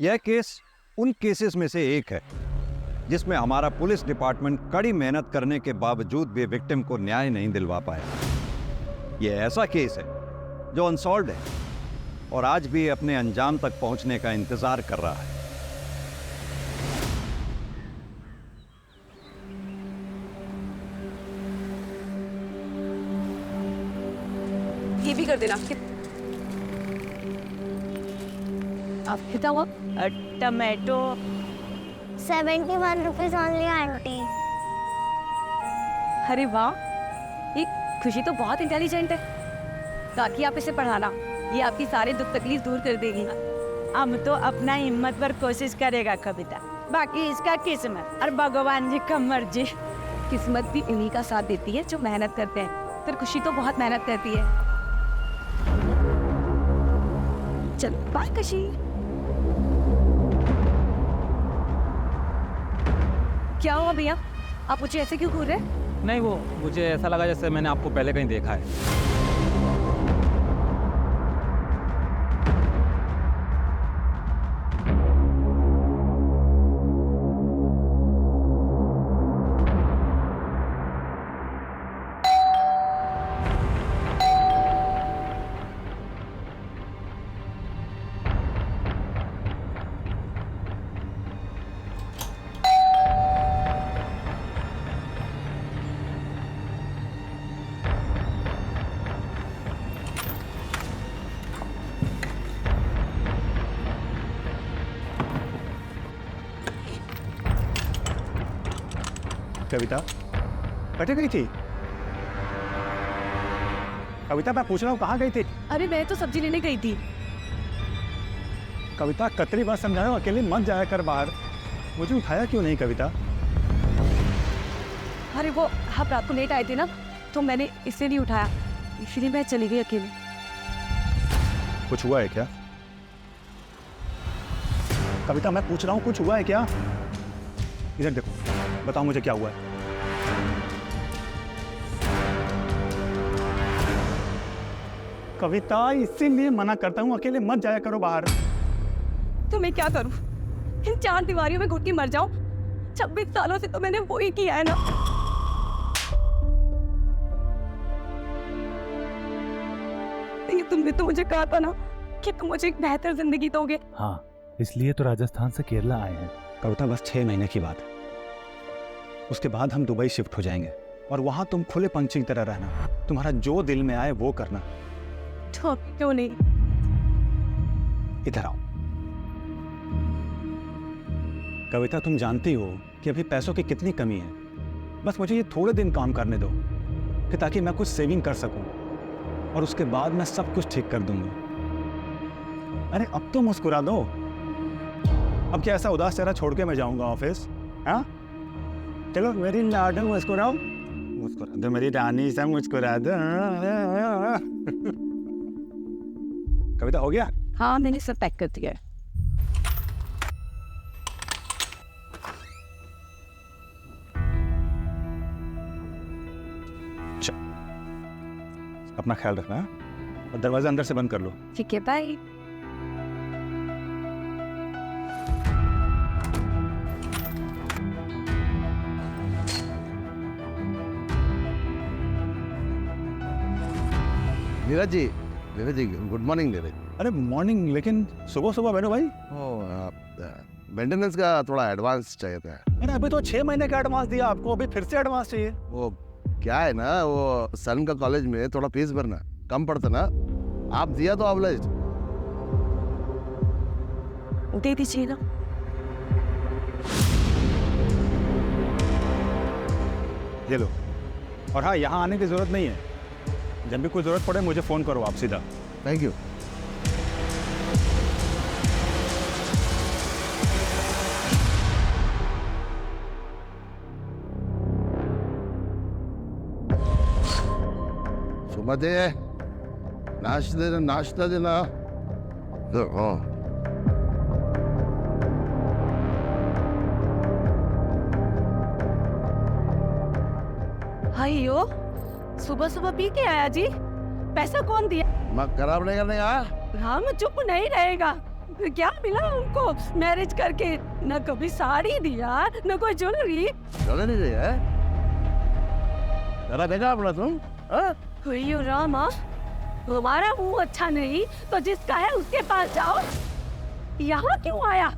यह केस उन केसेस में से एक है जिसमें हमारा पुलिस डिपार्टमेंट कड़ी मेहनत करने के बावजूद भी विक्टिम को न्याय नहीं दिलवा पाया। यह ऐसा केस है जो अनसॉल्व्ड है और आज भी अपने अंजाम तक पहुंचने का इंतजार कर रहा है। ये भी कर देना। अब कितना हुआ? Tomato 71 rupees only aunty. अरे वाह, ये खुशी तो बहुत इंटेलिजेंट है। ताकि आप इसे पढ़ाना, ये आपकी सारे दुख तकलीफ दूर कर देगी। हम तो अपना हिम्मत पर कोशिश करेगा कविता, बाकी इसका किस्मत और भगवान जी का मर्जी। किस्मत भी इन्हीं का साथ देती है जो मेहनत करते हैं। फिर खुशी तो बहुत मेहनत करती है। चल बाय खुशी। क्या हुआ भैया, आप मुझे ऐसे क्यों घूर रहे हैं? नहीं, वो मुझे ऐसा लगा जैसे मैंने आपको पहले कहीं देखा है। कविता कटे गई थी? कविता मैं पूछ रहा हूँ कहाँ गई थी? अरे मैं तो सब्जी लेने गई थी। कविता कतरी बार समझाया हूँ अकेले मत जाया कर बाहर। मुझे उठाया क्यों नहीं कविता? अरे वो आप रात को लेट आए थे ना, तो मैंने इससे नहीं उठाया, इसलिए मैं चली गई अकेले। कुछ हुआ है क्या? कविता मैं पूछ रहा हूँ कुछ हुआ है क्या? इधर देखो, बताओ मुझे क्या हुआ है। कविता इसीलिए मना करता हूँ अकेले मत जाया करो बाहर। तो मैं क्या करूं? इन 4 दीवारियों में घुट के मर जाऊं? 26 सालों से तो मैंने वो ही किया है ना। ये तुमने तो मुझे कहा था ना कि तुम मुझे एक बेहतर जिंदगी दोगे। हाँ, इसलिए तो राजस्थान से केरला आए हैं। कविता बस 6 महीने की बात है, उसके बाद हम दुबई शिफ्ट हो जाएंगे और वहां तुम खुले पंछी की तरह रहना। तुम्हारा जो दिल में आए वो करना। तो क्यों नहीं? इधर आओ। कविता तुम जानती हो कि अभी पैसों की कितनी कमी है। बस मुझे ये थोड़े दिन काम करने दो कि ताकि मैं कुछ सेविंग कर सकूं और उसके बाद मैं सब कुछ ठीक कर दूंगा। अरे अब तो मुस्कुरा दो। अब क्या ऐसा उदास चेहरा छोड़ के मैं जाऊंगा ऑफिस? हाँ चलो मेरी लाडो मुस्कुराओ, मुस्कुरा दो मेरी रानी सा, मुस्कुरा दो। कविता हो गया? हाँ मैंने सब पैक कर दिया है। अपना ख्याल रखना और दरवाजा अंदर से बंद कर लो। ठीक है, bye. Neeraj ji good morning Neeraj. अरे मॉर्निंग, लेकिन सुबह सुबह बैठो भाई। मेंटेनेंस का थोड़ा एडवांस चाहिए था। अरे अभी तो 6 महीने का एडवांस दिया आपको, अभी फिर से एडवांस चाहिए? वो क्या है ना, वो सन का कॉलेज में थोड़ा फीस भरना कम पड़ता ना, आप दिया तो ऑब्लाइज्ड। दे दीजिए ना। ये लो। और हाँ, यहाँ आने की जरूरत नहीं है, जब भी कोई जरूरत पड़े मुझे फोन करो आप सीधा। Thank you. सुमते नाश्ता देना। हाँ हाइयो, सुबह सुबह पी के आया जी। पैसा कौन दिया? मैं खराब नहीं करने आया। हाँ मैं चुप नहीं रहेगा, क्या मिला उनको मैरिज करके? न कभी साड़ी दिया, न कोई ज्वेलरी। चलो नहीं रही है, जरा देखा अपना तुम? हाँ? अयो रामा, हमारा मुंह अच्छा नहीं तो जिसका है उसके पास जाओ। यहाँ क्यों आया?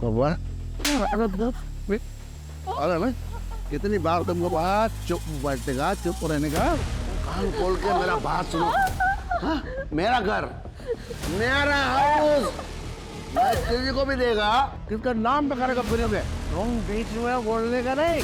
कौवा? अरे ना, कितनी बार तुमको बात चुप बैठने का, चुप रहने का, कान खोल के मेरा बात सुनो। हाँ? मेरा घर, मेरा हाउस, मैं किसी को भी देगा, किसका नाम पे करेगा फिरोगे? तुम बीच में बोलने का नहीं।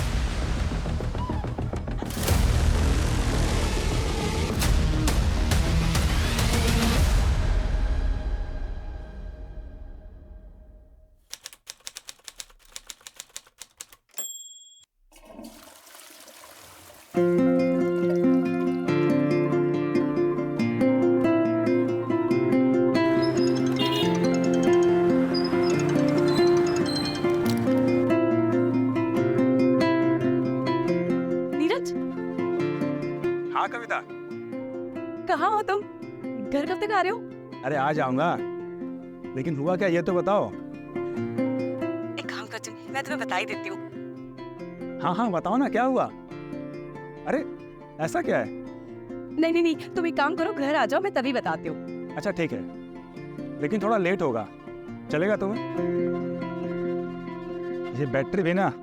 नीरज, हाँ कविता, कहाँ हो तुम? घर कब तक आ रहे हो? अरे आ जाऊंगा, लेकिन हुआ क्या ये तो बताओ। एक काम कर चुन, मैं तुम्हें बता ही देती हूँ। हाँ हाँ बताओ ना, क्या हुआ? अरे ऐसा क्या है? नहीं नहीं नहीं, तुम एक काम करो, घर आ जाओ, मैं तभी बताती हूँ। अच्छा ठीक है, लेकिन थोड़ा लेट होगा, चलेगा तुम्हें? ये बैटरी भी ना।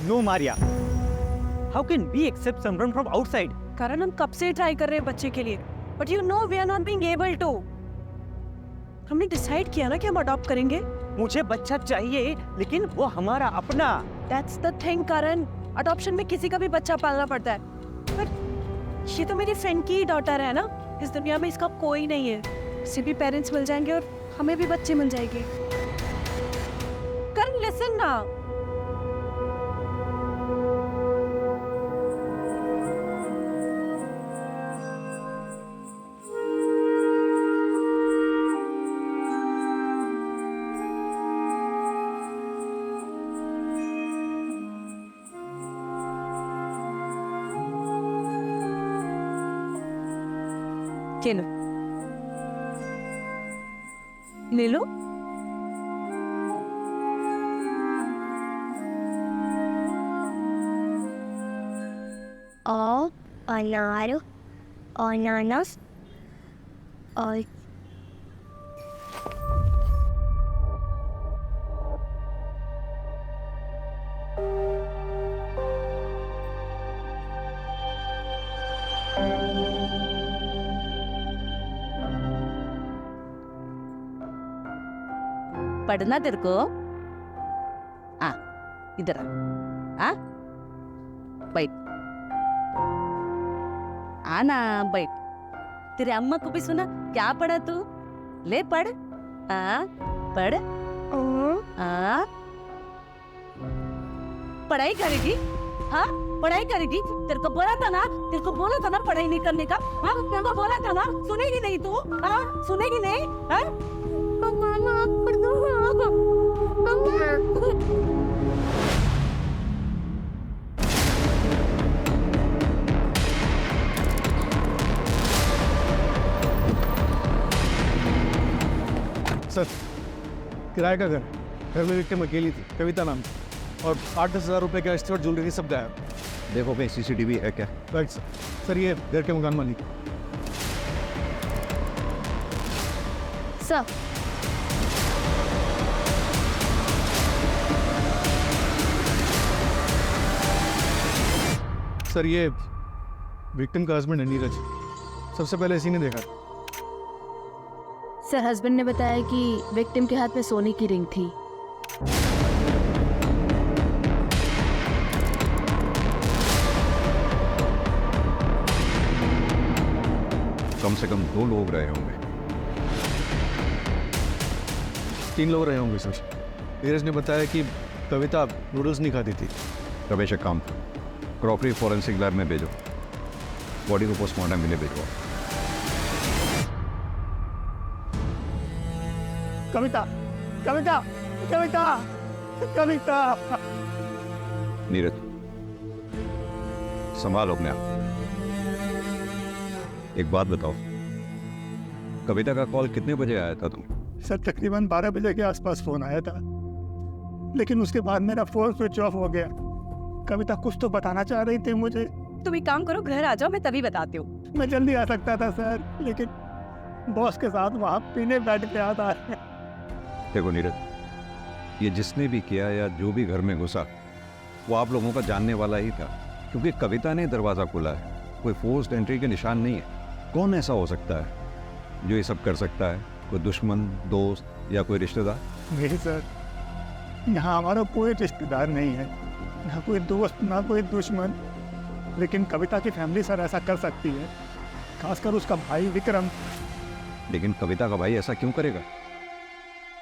No, Maria. How can we accept someone from outside? कारण हम कब से ट्राई कर रहे हैं बच्चे के लिए, but you know we are not being able to. हमने डिसाइड किया ना कि हम अडॉप्ट करेंगे। मुझे बच्चा चाहिए, लेकिन वो हमारा अपना। That's the thing Karan, adoption में किसी का भी बच्चा पालना पड़ता है। पर ये तो मेरी फ्रेंड की डॉटर है ना, इस दुनिया में इसका कोई नहीं है। इसे भी पेरेंट्स मिल जाएंगे और हमें भी बच्चे मिल जाएंगे। करण लिसन ना, ले लो, ले लो। और अनार, अनानास और पढ़ना तेरे को? आ, इधर आ, बैठ, आना बैठ। तेरे अम्मा को भी सुना, क्या पढ़ा तू? ले पढ़, पढ़, पढ़ाई करेगी? हाँ पढ़ाई करेगी। तेरे को बोला था ना, तेरे को बोला था ना पढ़ाई नहीं करने का। हाँ तेरे को बोला था ना, सुनेगी नहीं तू? हाँ सुनेगी नहीं? हाँ सर, किराए का घर, घर में विक्टिम अकेली थी, कविता नाम थी, और 8-10 हज़ार रुपए का स्टोर ज्वेलरी सब गायब। देखो कहीं सीसीटीवी है क्या? Right sir. सर ये घर के मकान मालिक। सर सर ये विक्टिम का हस्बैंड है नीरज, सबसे पहले इसी ने देखा। सर हस्बैंड ने बताया कि विक्टिम के हाथ में सोने की रिंग थी। कम से कम 2 लोग रहे होंगे। 3 लोग रहे होंगे सर। नीरज ने बताया कि कविता नूडल्स नहीं खाती थी। रमेश, एक काम, क्रॉकरी फॉरेंसिक लैब में भेजो, बॉडी को पोस्टमार्टम के लिए भेजो। कविता कविता कविता कविता। नीरज, संभालो अपने आप। एक बात बताओ, कविता का कॉल कितने बजे आया था तुम? सर तकरीबन 12 बजे के आसपास फोन आया था, लेकिन उसके बाद मेरा फोन स्विच ऑफ हो गया। कविता कुछ तो बताना चाह रही थी मुझे। तुम एक काम करो, घर आ जाओ, मैं तभी बताती हूँ। मैं जल्दी आ सकता था सर, लेकिन बॉस के साथ वहाँ पीने बैठ के आता है। देखो नीरज, ये जिसने भी किया या जो भी घर में घुसा, वो आप लोगों का जानने वाला ही था, क्योंकि कविता ने दरवाज़ा खोला है। कोई फोर्स्ड एंट्री के निशान नहीं है। कौन ऐसा हो सकता है जो ये सब कर सकता है? कोई दुश्मन, दोस्त या कोई रिश्तेदार? नहीं सर, यहाँ हमारा कोई रिश्तेदार नहीं है, ना कोई दोस्त, ना कोई दुश्मन। लेकिन कविता की फैमिली सर ऐसा कर सकती है, खासकर उसका भाई विक्रम। लेकिन कविता का भाई ऐसा क्यों करेगा?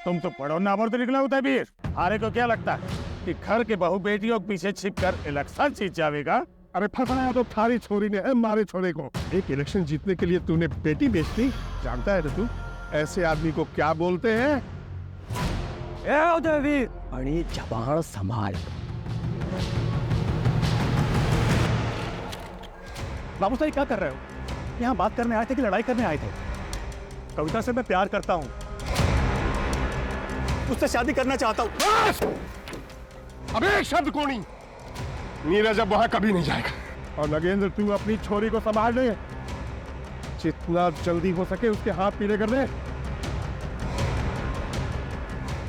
तुम तो पढ़ो ना तो निकला होता है वीर। हारे को क्या लगता है कि घर के बहू बेटियों के पीछे छिपकर इलेक्शन जीत जाएगा? अरे फंसाया तो थारी छोरी ने है, मारे छोरे को। एक इलेक्शन जीतने के लिए तूने बेटी बेच दी, जानता है तू ऐसे आदमी को क्या बोलते हैं? अरे जबान संभाल। बाबू साहब क्या कर रहे हो? यहाँ बात करने आए थे कि लड़ाई करने आए थे? कविता से मैं प्यार करता हूँ, उससे शादी करना चाहता हूँ। अबे एक शब्द को नहीं, नीरज अब वहां कभी नहीं जाएगा। और नगेंद्र, तू अपनी छोरी को संभाल ले, जितना जल्दी हो सके उसके हाथ पीले कर दे।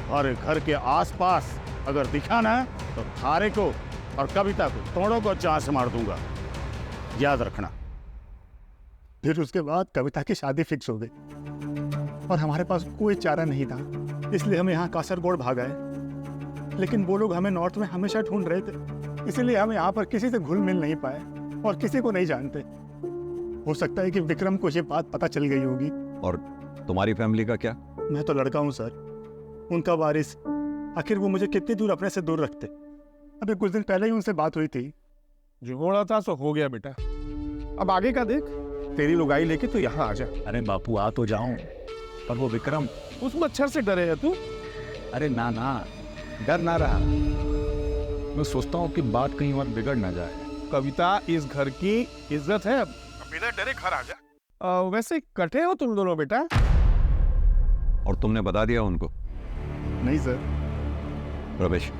और घर के आसपास अगर दिखा ना तो थारे को और कविता को दोनों को जान से मार दूंगा, याद रखना। फिर उसके बाद कविता की शादी फिक्स हो गई और हमारे पास कोई चारा नहीं था, इसलिए हम यहाँ कासरगोड भाग आए। लेकिन वो लोग हमें नॉर्थ में हमेशा ढूंढ रहे थे, इसीलिए हम यहाँ पर किसी से घुल मिल नहीं पाए और किसी को नहीं जानते। हो सकता है कि विक्रम को ये बात पता चल गई होगी। और तुम्हारी फैमिली का क्या? मैं तो लड़का हूँ सर, उनका वारिस। आखिर वो मुझे कितनी दूर अपने से दूर रखते? अभी कुछ दिन पहले ही उनसे बात हुई थी। जो होना था सो हो गया बेटा, अब आगे का देख। तेरी लुगाई लेके तो यहाँ आ जा। अरे बापू आ तो जाऊं, पर वो विक्रम। उस मच्छर से डरे है तू? अरे ना ना, डर ना रहा, मैं सोचता हूँ कि बात कहीं और बिगड़ ना जाए। कविता इस घर की इज्जत है, बिना डरे घर आ जा। वैसे कटे हो तुम दोनों बेटा? और तुमने बता दिया उनको? नहीं सर। रमेश,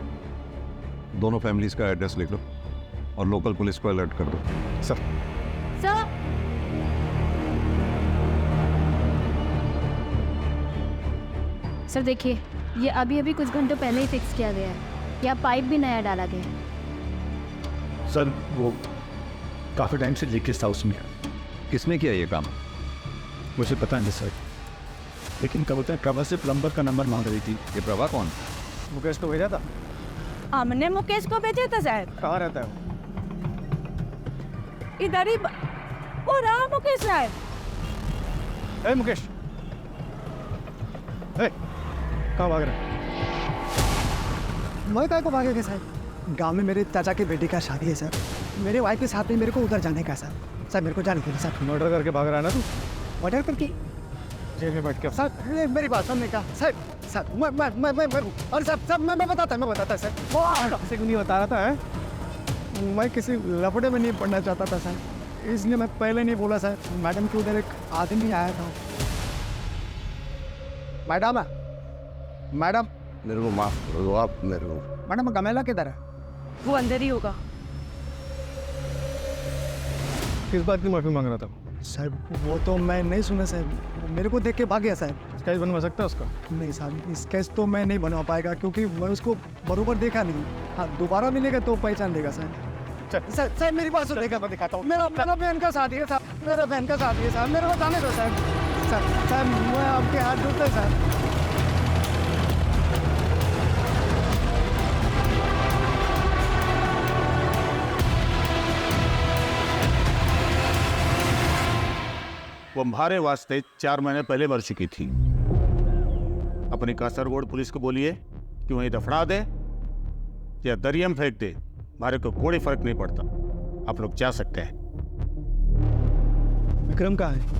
दोनों फैमिलीज का एड्रेस लिख लो और लोकल पुलिस को अलर्ट कर दो। सर। सर सर देखिए, ये अभी अभी कुछ घंटों पहले ही फिक्स किया गया है। यहाँ पाइप भी नया डाला गया है। सर वो काफ़ी टाइम से लीकेज था उसमें। किसने किया ये काम? मुझे पता नहीं सर, लेकिन कविता प्रभा से प्लम्बर का नंबर मांग रही थी। ये प्रभा कौन? मुकेश को भेजा था। हमने मुकेश को भेजा था साहब। कहाँ रहता है वो? इधर ही वो रहा मुकेश साहब। ए मुकेश, कहाँ भाग रहा है? मैं काय को भागेगा सर? गांव में मेरे चाचा की बेटी का शादी है सर, मेरे वाइफ के साथ में मेरे को उधर जाने का सर। सर मेरे को जाने दीजिए सर। मर्डर करके भाग रहा है ना तू? मर्डर करके? जेल में बैठ के। सर मेरी बात सुनने का सर। सर मैं और सर मैं बताता सर। किसी को नहीं बता रहा था है? मैं किसी लफड़े में नहीं पढ़ना चाहता था सर, इसलिए मैं पहले नहीं बोला सर। मैडम के उधर एक आदमी आया था। मैडम मैडम मेरे को माफ कर दो आप मेरे को। मैडम गमेला किधर है? वो अंदर ही होगा। किस बात की माफी मांग रहा था? सर वो तो मैं नहीं सुना सर, मेरे को देख के भाग गया सर। स्केच बनवा सकता है उसका? नहीं सर, स्केच तो मैं नहीं बनवा पाएगा क्योंकि मैं उसको बरोबर देखा नहीं। हाँ दोबारा मिलेगा तो पहचान देगा सर। सर मेरी बात सुन, देखा मैं दिखाता हूँ। मेरा बहन का शादी है सर, मेरा बहन का शादी है सर, मेरे को जाने दो सर। सर सर मैं आपके हाथ जोड़ता हूं, सर। वो हमारे वास्ते 4 महीने पहले मर चुकी थी। अपनी कासरगोड पुलिस को बोलिए कि वहीं दफना दे या दरिया में फेंक दे, हमारे को कोई फर्क नहीं पड़ता। आप लोग जा सकते हैं। विक्रम कहाँ है?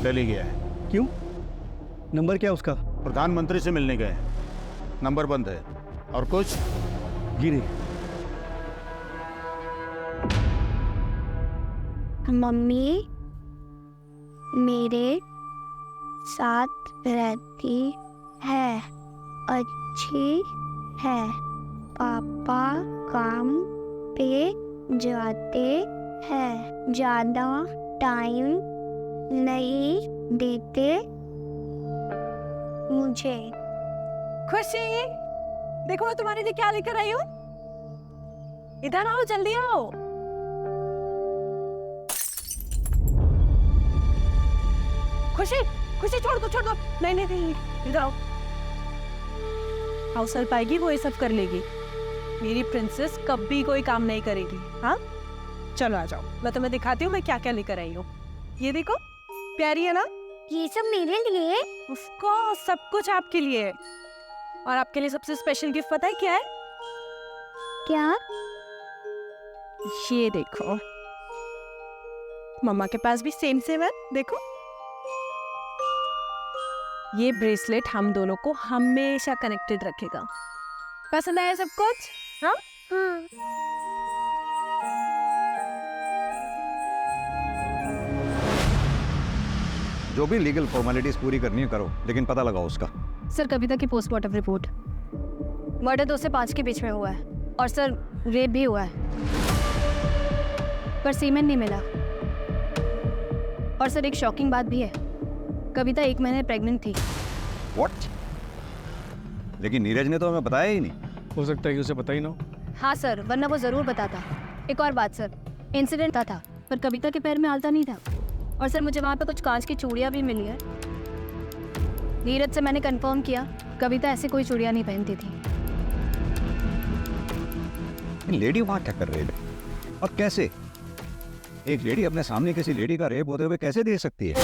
दिल्ली गया है। क्यों? नंबर क्या है उसका? प्रधानमंत्री से मिलने गए हैं, नंबर बंद है। और कुछ? गिरी। मम्मी मेरे साथ रहती है, अच्छी है। पापा काम पे जाते हैं, ज़्यादा टाइम नहीं देते मुझे। खुशी, देखो मैं तुम्हारे लिए क्या लेकर आई हूँ। इधर आओ, जल्दी आओ। खुशी, खुशी छोड़ दो, छोड़ दो। नहीं नहीं नहीं, इधर आओ। अवसर पाएगी वो ये सब कर लेगी। मेरी प्रिंसेस कभी कोई काम नहीं करेगी। हाँ चलो आ जाओ, मैं तुम्हें दिखाती हूँ मैं क्या क्या लेकर आई हूँ। ये देखो, प्यारी है ना? ये सब मेरे लिए? उसको सब कुछ आपके लिए है। और आपके लिए सबसे स्पेशल गिफ्ट पता है क्या है? क्या? ये देखो, मम्मा के पास भी सेम सेम है। देखो, ये ब्रेसलेट हम दोनों को हमेशा कनेक्टेड रखेगा। पसंद आया सब कुछ? हाँ? जो भी लीगल फॉर्मेलिटीज पूरी करनी है करो, लेकिन पता लगाओ उसका। सर, कविता की पोस्टमार्टम रिपोर्ट, मर्डर 2 से 5 के बीच में हुआ है। और सर रेप भी हुआ है, पर सीमेंट नहीं मिला। और सर एक शॉकिंग बात भी है, कविता 1 महीने प्रेग्नेंट थी। व्हाट? लेकिन नीरज ने तो हमें बताया ही नहीं। हो सकता है कि उसे पता ही ना हो। हाँ सर, वरना वो जरूर बताता। एक और बात सर, इंसिडेंट था पर कविता के पैर में आलता नहीं था। और सर मुझे वहाँ पे कुछ कांच की चूड़ियाँ भी मिली है। नीरज से मैंने कंफर्म किया, कविता ऐसे कोई चूड़ियाँ नहीं पहनती थी। लेडी वहाँ क्या कर रही है और कैसे? एक लेडी अपने सामने किसी लेडी का रेप होते हुए कैसे देख सकती है?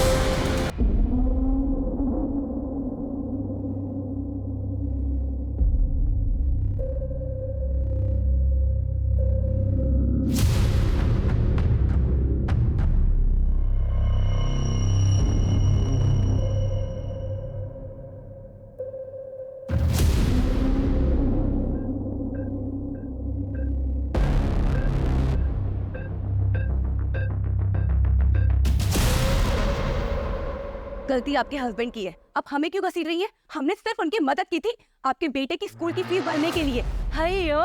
गलती आपके हस्बैंड की है, अब हमें क्यों घसीट रही है? हमने सिर्फ उनकी मदद की थी आपके बेटे की स्कूल की फीस भरने के लिए। हयो,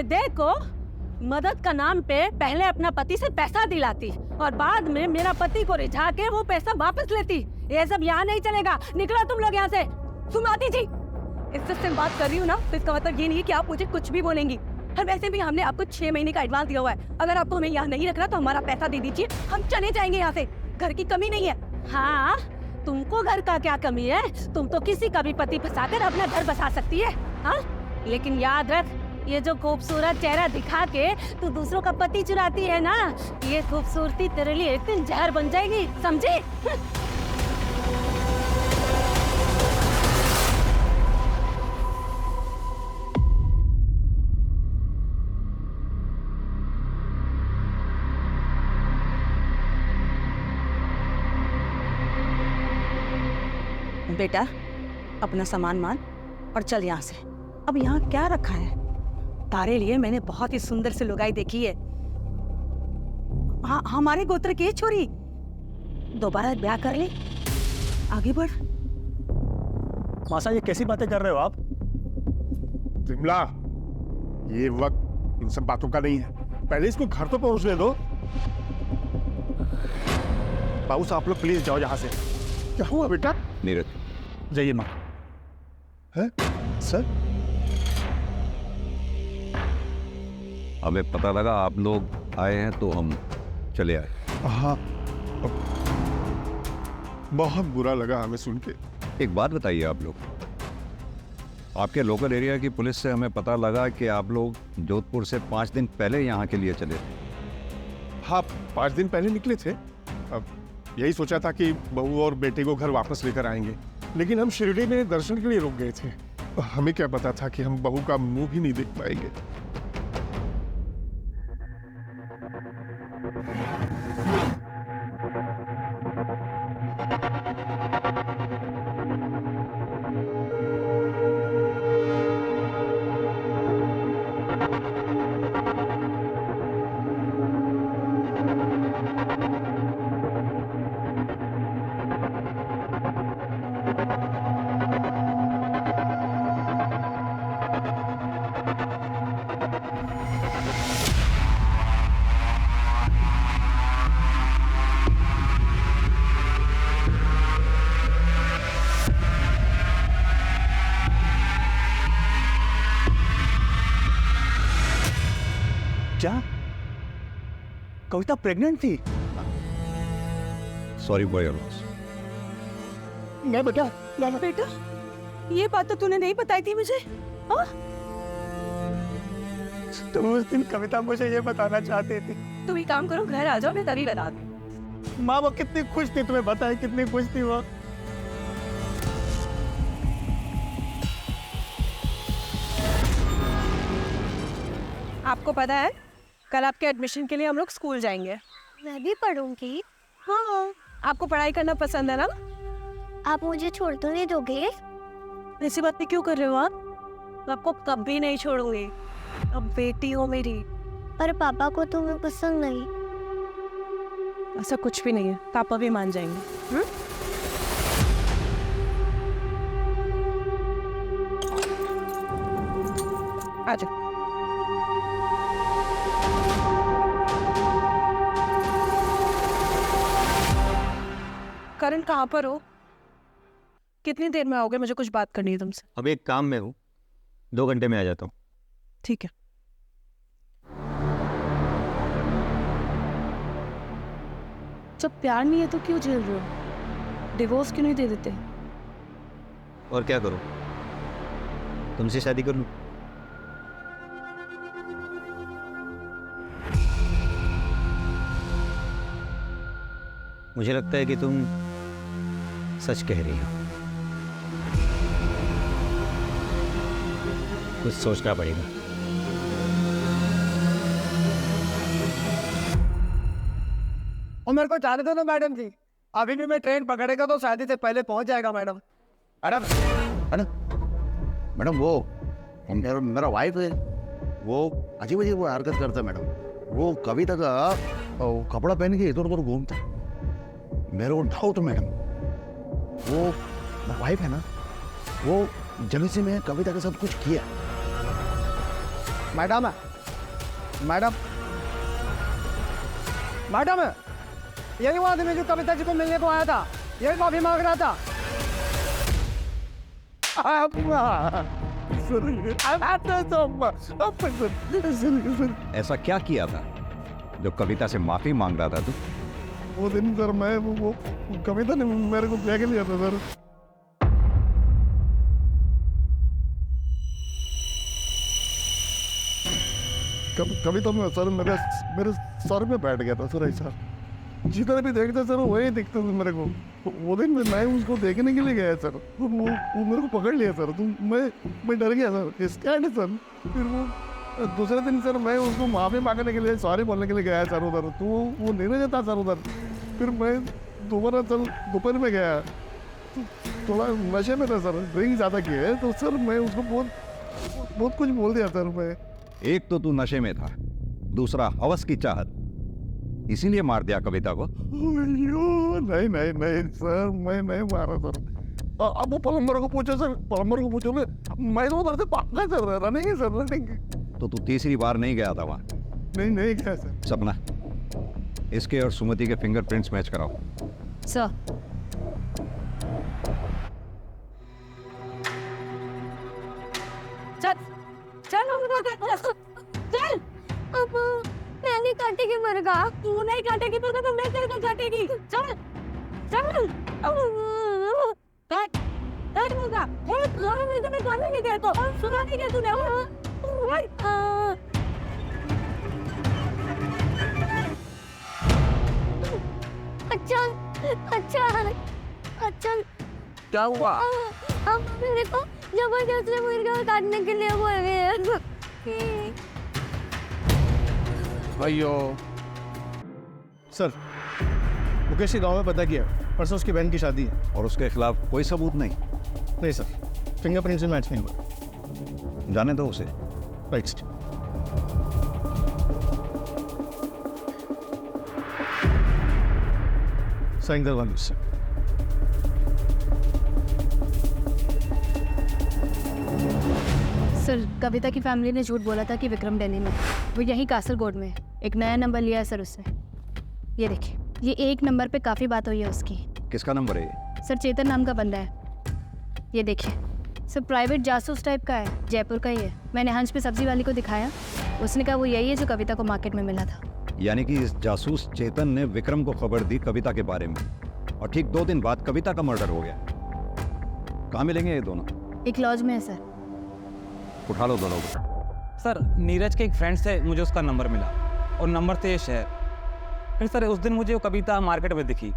देखो, मदद का नाम पे पहले अपना पति से पैसा दिलाती और बाद में मेरा पति को रिझा के वो पैसा वापस लेती। ये सब यहाँ नहीं चलेगा। निकलो तुम लोग यहाँ से। सुमाती जी, इससे बात कर रही हूँ ना, तो इसका मतलब ये नहीं है कि आप मुझे कुछ भी बोलेंगी। और वैसे भी हमने आपको 6 महीने का एडवांस दिया हुआ है। अगर आपको हमें यहाँ नहीं रखना तो हमारा पैसा दे दीजिए, हम चले जाएंगे यहाँ से। घर की कमी नहीं है। हाँ, तुमको घर का क्या कमी है? तुम तो किसी का भी पति फंसाकर अपना घर बसा सकती है। हाँ, लेकिन याद रख, ये जो खूबसूरत चेहरा दिखा के तू दूसरों का पति चुराती है ना, ये खूबसूरती तेरे लिए एक दिन जहर बन जाएगी, समझी? बेटा, अपना सामान मान और चल यहाँ से। अब यहाँ क्या रखा है? तारे लिए मैंने बहुत ही सुंदर सी लुगाई देखी है। हाँ, हमारे गोत्र की छोरी, दोबारा ब्याह कर ले, आगे बढ़। मासा, ये कैसी बातें कर रहे हो आप? विमला, ये वक्त इन सब बातों का नहीं है। पहले इसको घर तो पहुंचने दो। बाबू, आप लोग प्लीज जाओ यहाँ से। क्या हुआ बेटा? नीरज, जाइए माँ। है सर? हमें पता लगा आप लोग आए हैं तो हम चले आए। हाँ, बहुत बुरा लगा हमें सुन के। एक बात बताइए आप लोग, आपके लोकल एरिया की पुलिस से हमें पता लगा कि आप लोग जोधपुर से 5 दिन पहले यहाँ के लिए चले थे। हाँ, 5 दिन पहले निकले थे। अब यही सोचा था कि बहू और बेटे को घर वापस लेकर आएंगे, लेकिन हम शिरडी में दर्शन के लिए रुक गए थे। हमें क्या पता था कि हम बहू का मुंह भी नहीं देख पाएंगे। क्या कविता प्रेग्नेंट थी? Sorry for your loss. नहीं बेटा, बेटा ये बात तो तूने नहीं बताई थी मुझे। हाँ? तुम उस दिन कविता मुझे ये बताना चाहती थी। तुम एक काम करो, घर आ जाओ, मैं तभी बता दूँ। माँ वो कितनी खुश थी, तुम्हें बताया कितनी खुश थी वो। आपको पता है कल आपके एडमिशन के लिए हम लोग स्कूल जाएंगे। मैं भी पढ़ूंगी। हाँ, आपको पढ़ाई करना पसंद है ना? आप मुझे छोड़ तो नहीं दोगे? ऐसी बातें क्यों कर रहे हो आप? मैं आपको कभी नहीं छोड़ूंगी। अब बेटी हो मेरी। पर पापा को तुम्हें पसंद नहीं। ऐसा कुछ भी नहीं है, पापा भी मान जाएंगे। आ जाओ। करण कहाँ पर हो? कितनी देर में आओगे? मुझे कुछ बात करनी है तुमसे। अब एक काम में हूँ, 2 घंटे में आ जाता हूँ। ठीक है। जब प्यार नहीं है तो क्यों झेल रहे हो? डिवोर्स क्यों नहीं दे देते? और क्या करूँ, तुमसे शादी कर लूँ? मुझे लगता है कि तुम सच कह रही हो। कुछ सोचना पड़ेगा। और मेरे को जाने दो ना मैडम जी, अभी भी मैं ट्रेन पकड़ेगा तो शादी से पहले पहुंच जाएगा मैडम। मैडम मैडम मैडम, वो मेरा वाइफ है, वो अजीब अजीब वो हरकत करता है मैडम। वो कविता का कपड़ा पहन के इधर उधर घूमता है। मेरे को डाउट मैडम, वो वाइफ है ना, वो जलसी में कविता के साथ कुछ किया। मैडम मैडम मैडम, यही वो आदमी जो कविता जी को मिलने को आया था, यही माफी मांग रहा था। ऐसा क्या किया था जो कविता से माफी मांग रहा था तू? वो दिन सर मैं वो कविता ने मेरे को ब्याह लिया था सर। कविता में सर मेरे सर में बैठ गया था सर। ऐसा जितना भी देखता सर वही दिखता था मेरे को। वो दिन मैं उसको देखने के लिए गया सर, तो वो मेरे को पकड़ लिया सर। तो मैं डर गया सर, स्कैर्ड है सर। फिर वो दूसरे दिन सर मैं उसको माफी मांगने के लिए, सॉरी बोलने के लिए गया सर उधर, तो वो नहीं रहता सर उधर। फिर मैं दोबारा सर दोपहर में गया, तो थोड़ा नशे में था सर, ड्रिंक ज़्यादा किया, तो सर मैं उसको बहुत कुछ बोल दिया सर। मैं एक तो तू नशे में था, दूसरा हवस की चाहत, इसीलिए मार दिया कविता को? नहीं नहीं नहीं सर, मैं नहीं मारा सर। अब वो प्लम्बर को पूछो सर, प्लम्बर को पूछो। मैं तो उधर से भागा सर, रनिंग सर रनिंग। तो तू तीसरी बार नहीं गया था वहाँ? नहीं गया सर। सपना, इसके और सुमति के फिंगरप्रिंट्स मैच कराओ। सर चल चल। अब मैं नहीं काटेगी मरगा। तू नहीं काटेगी, तो मैं तेरे को काटेगी। चल अच्छा अच्छा अच्छा क्या हुआ? अब मेरे को जबरदस्ती मुर्गा काटने के लिए बोल रहे हैं। भाइयों सर, मुकेश के गांव में पता किया, परसों उसकी बहन की शादी है। और उसके खिलाफ कोई सबूत नहीं? नहीं सर, फिंगरप्रिंट्स में मैच नहीं हुआ। जाने दो उसे। Right sir. साइन करवा लो सर। सर, कविता की फैमिली ने झूठ बोला था कि विक्रम दिल्ली में है। वो यहीं कासरगोड में है। एक नया नंबर लिया है सर उससे। ये देखिए, ये एक नंबर पे काफ़ी बात हुई है उसकी। किसका नंबर है ये? सर, चेतन नाम का बंदा है। ये देखिए सर, प्राइवेट जासूस टाइप का है, जयपुर का ही है। मैंने हंस पे सब्जी वाली को दिखाया, उसने कहा वो यही है जो कविता को मार्केट में मिला था। यानी कि इस जासूस चेतन ने विक्रम को खबर दी कविता के बारे में, और ठीक 2 दिन बाद कविता का मर्डर हो गया। कहाँ मिलेंगे ये दोनों? एक लॉज में है सर। उठा लो दोनों को। सर, नीरज के एक फ्रेंड से मुझे उसका नंबर मिला और नंबर से ये शहर। फिर सर उस दिन मुझे वो कविता मार्केट में दिखी,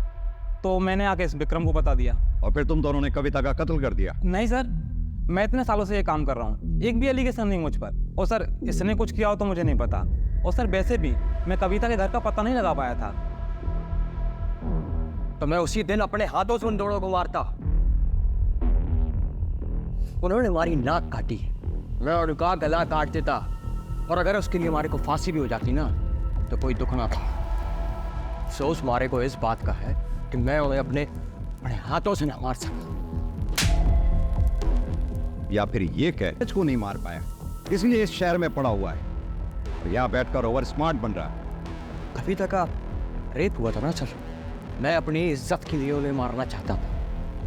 तो मैंने आके इस विक्रम को बता दिया। और फिर तुम दोनों ने कविता का कत्ल कर दिया? नहीं सर, मैं इतने सालों से ये काम कर रहा हूँ, एक भी एलिगेशन नहीं मुझ पर। और सर, इसने कुछ किया हो तो मुझे नहीं पता। और सर, वैसे भी मैं कविता के घर का पता नहीं लगा पाया था। तो मैं उसी दिन अपने हाथों से उन दोनों को मारता। उन्होंने हमारी नाक काटी, मैं उनका गला काट देता। और अगर उसके लिए हमारे को फांसी भी हो जाती ना, तो कोई दुख ना था। अफसोस हमारे को इस बात का है कि मैं उन्हें अपने हाथों से ना मार सका। या फिर ये कह इसको नहीं मार पाया, इसलिए इस शहर में पड़ा हुआ है, और यहाँ बैठकर ओवर स्मार्ट बन रहा है। कविता का रेप हुआ था ना सर, मैं अपनी इज्जत के लिए उन्हें मारना चाहता था।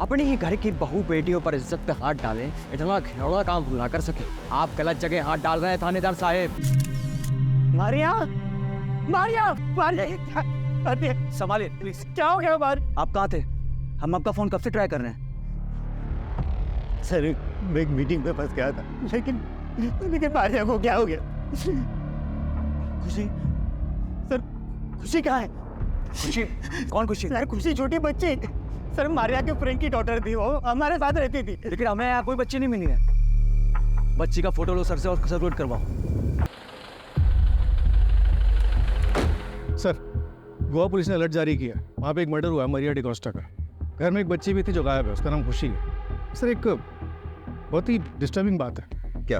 अपने ही घर की बहू बेटियों पर इज्जत पे हाथ डालें, इतना घिनौना काम ना कर सके। आप गलत जगह हाथ डाल रहे हैं थानेदार साहब। मारिया, मारिया, मारिया, अरे संभालिए प्लीज। क्या हो गया बार? आप कहाँ थे? हम आपका फोन कब से ट्राई कर रहे हैं। सर, मैं एक मीटिंग में फंस गया था, लेकिन मारिया को क्या हो गया? खुशी, सर, खुशी कहाँ है? खुशी? कौन खुशी? सर, खुशी छोटी बच्ची सर, मारिया के फ्रेंड की डॉटर थी, वो हमारे साथ रहती थी। लेकिन हमें यहाँ कोई बच्ची नहीं मिली है। बच्ची का फोटो लो सर से और सबमिट करवाओ। सर, गोवा पुलिस ने अलर्ट जारी किया। वहाँ पे एक मर्डर हुआ है मरिया डिकोस्टा का। घर में एक बच्ची भी थी जो गायब है, उसका नाम खुशी है। सर, एक बहुत ही डिस्टर्बिंग बात है। क्या?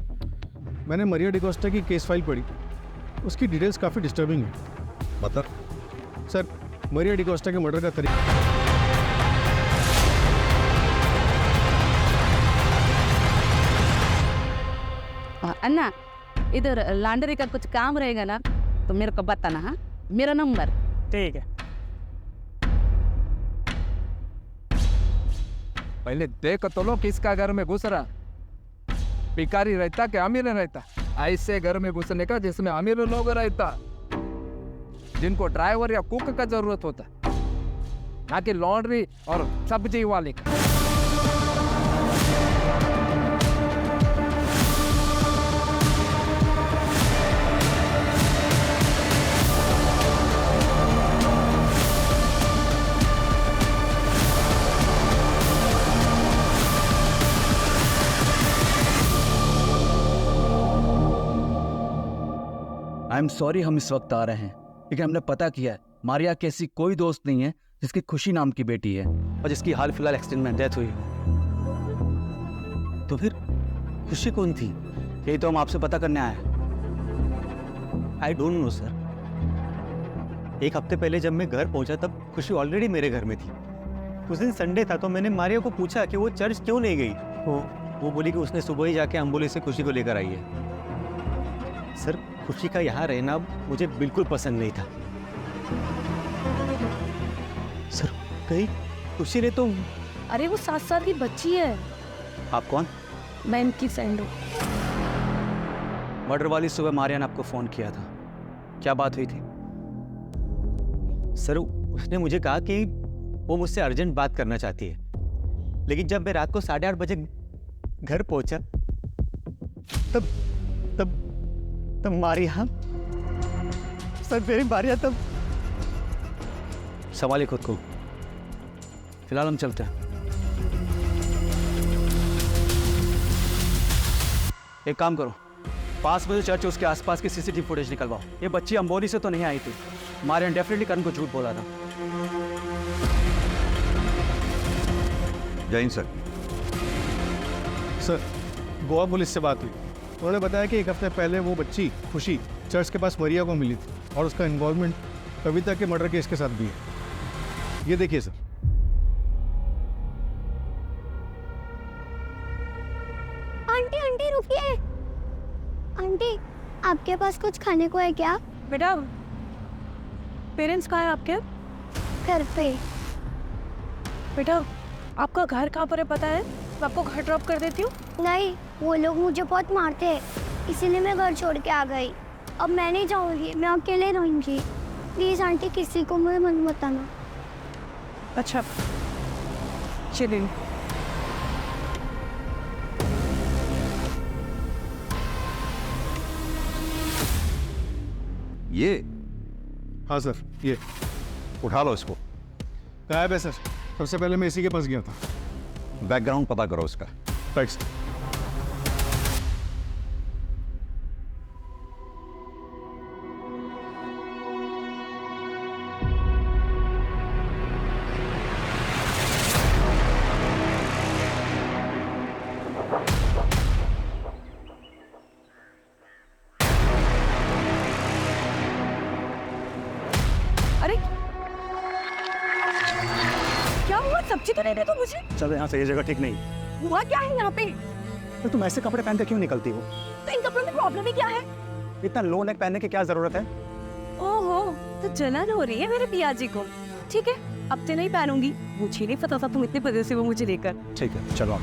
मैंने मरिया डिकोस्टा की केस फाइल पढ़ी, उसकी डिटेल्स काफ़ी डिस्टर्बिंग है। मतलब? सर, मरिया डिकोस्टा के मर्डर का तरीका अन्ना, इधर लॉन्ड्री का कुछ काम रहेगा ना तो मेरे को बताना। हाँ, मेरा नंबर। ठीक है। पहले देख तो लो किसका घर में घुस रहा, भिखारी रहता कि अमीर रहता। ऐसे घर में घुसने का जिसमें अमीर लोग रहता, जिनको ड्राइवर या कुक का जरूरत होता, ना कि लॉन्ड्री और सब्जी वाले का। आई एम सॉरी हम इस वक्त आ रहे हैं, लेकिन हमने पता किया है मारिया की ऐसी कोई दोस्त नहीं है जिसकी खुशी नाम की बेटी है और जिसकी हाल फिलहाल एक्सीडेंट में डेथ हुई हो। तो फिर खुशी कौन थी? यही तो हम आपसे पता करने आए हैं। I don't know sir. एक हफ्ते पहले जब मैं घर पहुंचा तब खुशी ऑलरेडी मेरे घर में थी। उस दिन संडे था तो मैंने मारिया को पूछा कि वो चर्च क्यों नहीं गई। वो बोली कि उसने सुबह ही जाके एम्बुलेंस से खुशी को लेकर आई है। सर, खुशी का यहाँ रहना मुझे बिल्कुल पसंद नहीं था। सर, कहीं खुशी ने तो... अरे वो 7 साल की बच्ची है। आप कौन? मैं इनकी फ्रेंड हूँ। मर्डर वाली सुबह मारिया ने आपको फोन किया था, क्या बात हुई थी? सर, उसने मुझे कहा कि वो मुझसे अर्जेंट बात करना चाहती है। लेकिन जब मैं रात को 8:30 बजे घर पहुंचा तब तब तब मारिया, सर मेरी मारिया तब। संभालिए खुद को, फिलहाल हम चलते हैं। एक काम करो, पास में जो चर्च है उसके आसपास की सीसीटीवी फुटेज निकलवाओ। ये बच्ची अंबोली से तो नहीं आई थी। मारिया डेफिनेटली करण को झूठ बोला था। Jain sir. Sir, Goa police से बात हुई। उन्होंने बताया कि 1 हफ्ते पहले वो बच्ची खुशी चर्च के पास मरिया को मिली थी और उसका इन्वॉल्वमेंट कविता के मर्डर केस के साथ भी है। ये देखिए सर। आंटी आंटी रुकिए। आंटी आपके पास कुछ खाने को है क्या? बेटा, पेरेंट्स कहाँ हैं आपके? घर पे। बेटा, आपका घर कहाँ पर है पता है? मैं आपको घर ड्रॉप कर देती हूँ। नहीं, वो लोग मुझे बहुत मारते हैं, इसीलिए मैं घर छोड़ के आ गई। अब मैं नहीं जाऊँगी, मैं अकेले रहूँगी। प्लीज़ आंटी, किसी को मुझे मत बताना। अच्छा चलिए। ये? हाँ सर, ये उठा लो इसको। गायब है सर। सबसे पहले मैं इसी के पास गया था। बैकग्राउंड पता करो इसका। Right sir. अरे क्या हुआ? सब्जी तो नहीं दे तो मुझे। चलो यहाँ से, ये जगह ठीक नहीं। हुआ क्या है यहाँ पे? तो तुम ऐसे कपड़े पहन के क्यों निकलती हो? तो इन कपड़ों में प्रॉब्लम ही क्या है? इतना लो नेक पहनने की क्या जरूरत है? ओहो, तो जलन हो रही है मेरे पियाजी को। ठीक है, अब से नहीं पहनूंगी। मुझे नहीं पता था तुम इतने पॉजिटिव हो मुझे लेकर। ठीक है, चलो आप।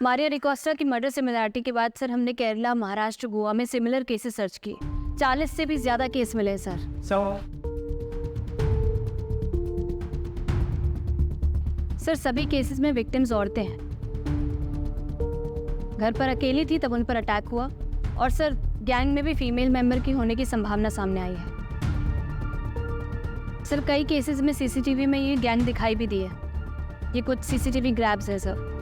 मारिया डिकोस्टा की मर्डर सिमिलरिटी के बाद सर हमने केरला, महाराष्ट्र, गोवा में सिमिलर केसेस सर्च किए। 40 से भी ज्यादा केस मिले सर। सर सभी केसेस में विक्टिम्स औरतें हैं। घर पर अकेली थी तब उन पर अटैक हुआ, और सर गैंग में भी फीमेल मेंबर की होने की संभावना सामने आई है। सर कई केसेस में सीसीटीवी में ये गैंग दिखाई भी दी है। ये कुछ सीसीटीवी ग्रैब्स है सर।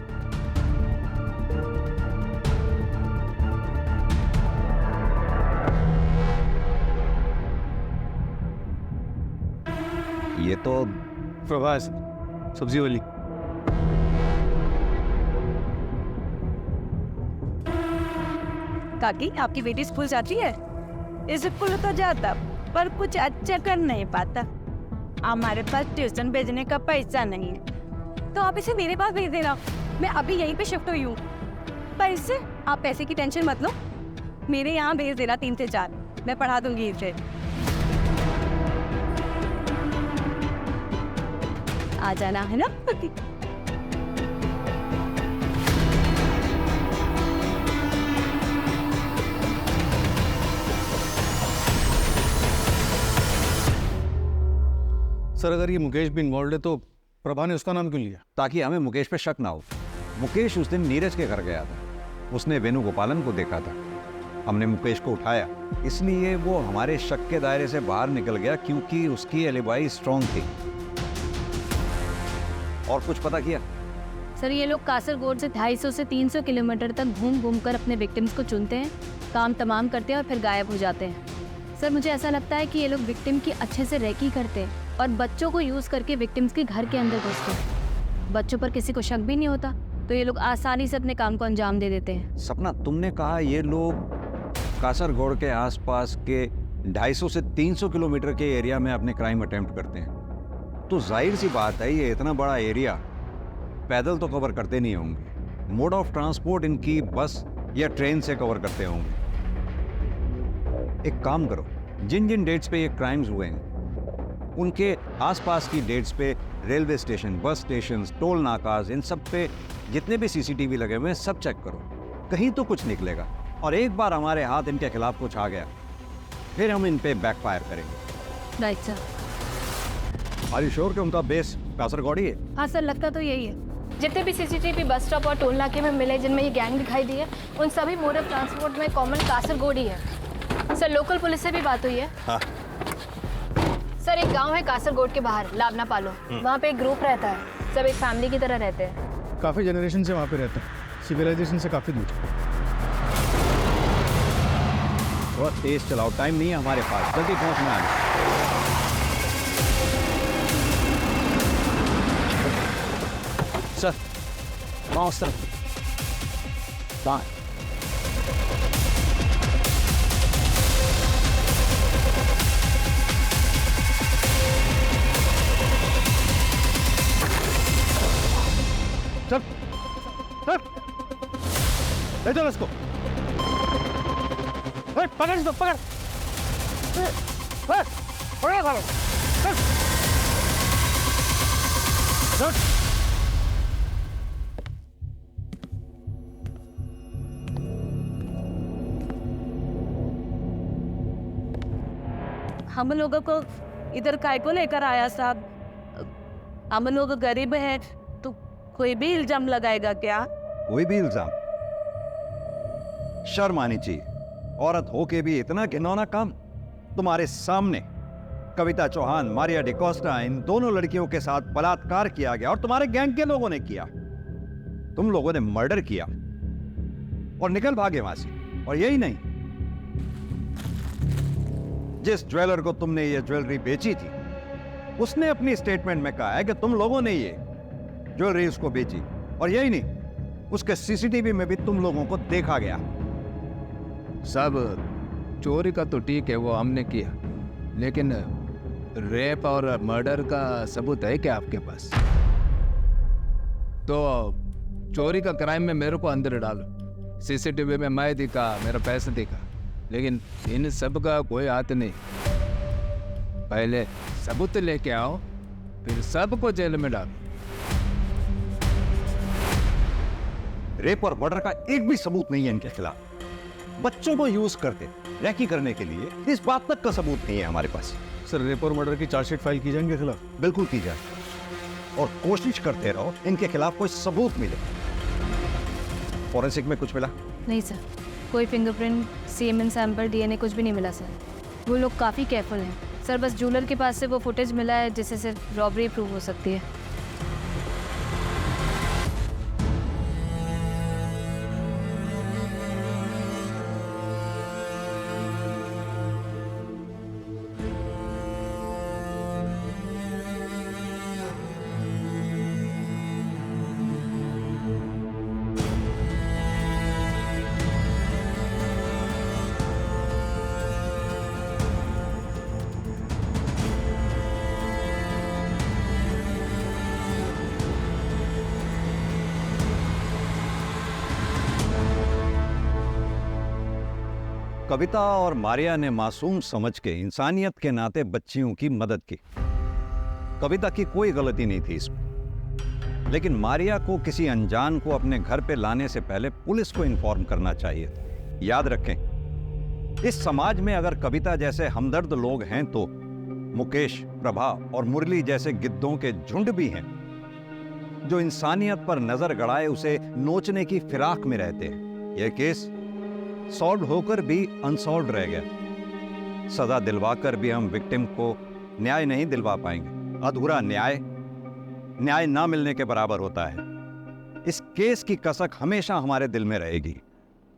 ये तो प्रभास, सब्जी वाली। काकी, आपकी बेटी स्कूल जाती है? स्कूल तो जाता पर कुछ अच्छा कर नहीं पाता। हमारे पास ट्यूशन भेजने का पैसा नहीं है, तो आप इसे मेरे पास भेज देना। मैं अभी यहीं पे शिफ्ट हुई हूँ। पैसे? आप पैसे की टेंशन मत लो, मेरे यहाँ भेज देना 3 से 4। मैं पढ़ा दूंगी इसे। आ जाना है ना? सर अगर ये मुकेश भी इन्वॉल्व है तो प्रभा ने उसका नाम क्यों लिया? ताकि हमें मुकेश पे शक ना हो। मुकेश उस दिन नीरज के घर गया था, उसने वेणुगोपालन को देखा था। हमने मुकेश को उठाया, इसलिए वो हमारे शक के दायरे से बाहर निकल गया, क्योंकि उसकी एलिबाई स्ट्रॉन्ग थी। और कुछ पता किया? सर ये लोग कासरगोड से 250 से 300 किलोमीटर तक घूम घूम कर अपने विक्टिम्स को चुनते हैं, काम तमाम करते हैं और फिर गायब हो जाते हैं। सर मुझे ऐसा लगता है कि ये लोग विक्टिम की अच्छे से रेकी करते हैं और बच्चों को यूज़ करके विक्टिम्स के घर के अंदर घुसते हैं। बच्चों पर किसी को शक भी नहीं होता, तो ये लोग आसानी से अपने काम को अंजाम दे देते हैं। सपना, तुमने कहा ये लोग कासरगोड के आसपास के 250 से 300 किलोमीटर के एरिया में अपने क्राइम अटेम्प्ट करते हैं, तो जाहिर सी बात है ये इतना बड़ा एरिया पैदल तो कवर करते नहीं होंगे। मोड ऑफ ट्रांसपोर्ट इनकी बस या ट्रेन से कवर करते होंगे। एक काम करो, जिन जिन डेट्स पे ये क्राइम्स हुए हैं उनके आसपास की डेट्स पे railway station, bus station, toll नाकाज, इन सब पे जितने भी सीसीटीवी लगे हुए हैं सब चेक करो, कहीं तो कुछ निकलेगा। और एक बार हमारे हाथ इनके खिलाफ कुछ आ गया फिर हम इन पे बैकफायर करेंगे। Right sir. Are you sure कि उनका बेस कासरगोड़ी है? हाँ सर, लगता तो यही है। जितने भी सीसीटीवी बस स्टॉप और टोल नाके में मिले जिनमें ये गैंग दिखाई दी है, उन सभी मोड ऑफ ट्रांसपोर्ट में कॉमन कासरगोड़ी है। सर, लोकल पुलिस से भी बात हुई है। हाँ। सर, एक गांव है कासरगोड के बाहर, लावना पालो। वहाँ पे एक ग्रुप रहता है, सब एक फैमिली की तरह रहते हैं। काफ़ी जनरेशन से वहाँ पे रहते हैं, सिविलाइजेशन से काफ़ी दूर। बहुत तेज चलाओ, टाइम नहीं है हमारे पास, जल्दी पहुँचना है। सर, वहाँ उस तरफ। वहाँ। चल चल, ले चल इसको। पकड़ इसको, पकड़। पकड़ सालो। चल चल। हम लोगों को इधर काय को लेकर आया साहब? हम लोग गरीब हैं तो कोई भी इल्जाम लगाएगा क्या? कोई भी इल्जाम? शर्म आनी चाहिए, औरत होके भी इतना घिनौना काम। तुम्हारे सामने कविता चौहान, मारिया डिकोस्टा, इन दोनों लड़कियों के साथ बलात्कार किया गया और तुम्हारे गैंग के लोगों ने किया। तुम लोगों ने मर्डर किया और निकल भागे वहां से। और यही नहीं, जिस ज्वेलर को तुमने ये ज्वेलरी बेची थी, उसने अपनी स्टेटमेंट में कहा है कि तुम लोगों ने ये ज्वेलरी उसको बेची। और यही नहीं, उसके सीसीटीवी में भी तुम लोगों को देखा गया। सब चोरी का तो ठीक है, वो हमने किया, लेकिन रेप और मर्डर का सबूत है क्या आपके पास? तो चोरी का क्राइम में मेरे को अंदर डालो। सीसीटीवी में मैं दिखा, मेरा पैसा दिखा, लेकिन इन सब का कोई हाथ नहीं। पहले सबूत लेके आओ, फिर सबको जेल में डालो। रेप और मर्डर का एक भी सबूत नहीं है इनके खिलाफ। बच्चों को यूज करते रैकी करने के लिए, इस बात तक का सबूत नहीं है हमारे पास। सर, रेप और मर्डर की चार्जशीट फाइल की जाएंगे खिलाफ? बिल्कुल की जाए, और कोशिश करते रहो इनके खिलाफ कोई सबूत मिले। फॉरेंसिक में कुछ मिला? नहीं सर, कोई फिंगरप्रिंट, सीमेन सैंपल, डीएनए कुछ भी नहीं मिला सर। वो लोग काफ़ी केयरफुल हैं सर। बस ज्वेलर के पास से वो फुटेज मिला है जिससे सिर्फ रॉबरी प्रूव हो सकती है। कविता और मारिया ने मासूम समझ के इंसानियत के नाते बच्चियों की मदद की। कविता की कोई गलती नहीं थी इसमें, लेकिन मारिया को किसी अनजान को अपने घर पे लाने से पहले पुलिस को इन्फॉर्म करना चाहिए। याद रखें, इस समाज में अगर कविता जैसे हमदर्द लोग हैं तो मुकेश, प्रभा और मुरली जैसे गिद्धों के झुंड भी हैं जो इंसानियत पर नजर गड़ाए उसे नोचने की फिराक में रहते हैं। यह केस सॉल्व होकर भी अनसॉल्व रह गया। सजा दिलवाकर भी हम विक्टिम को न्याय नहीं दिलवा पाएंगे। अधूरा न्याय न्याय ना मिलने के बराबर होता है। इस केस की कसक हमेशा हमारे दिल में रहेगी।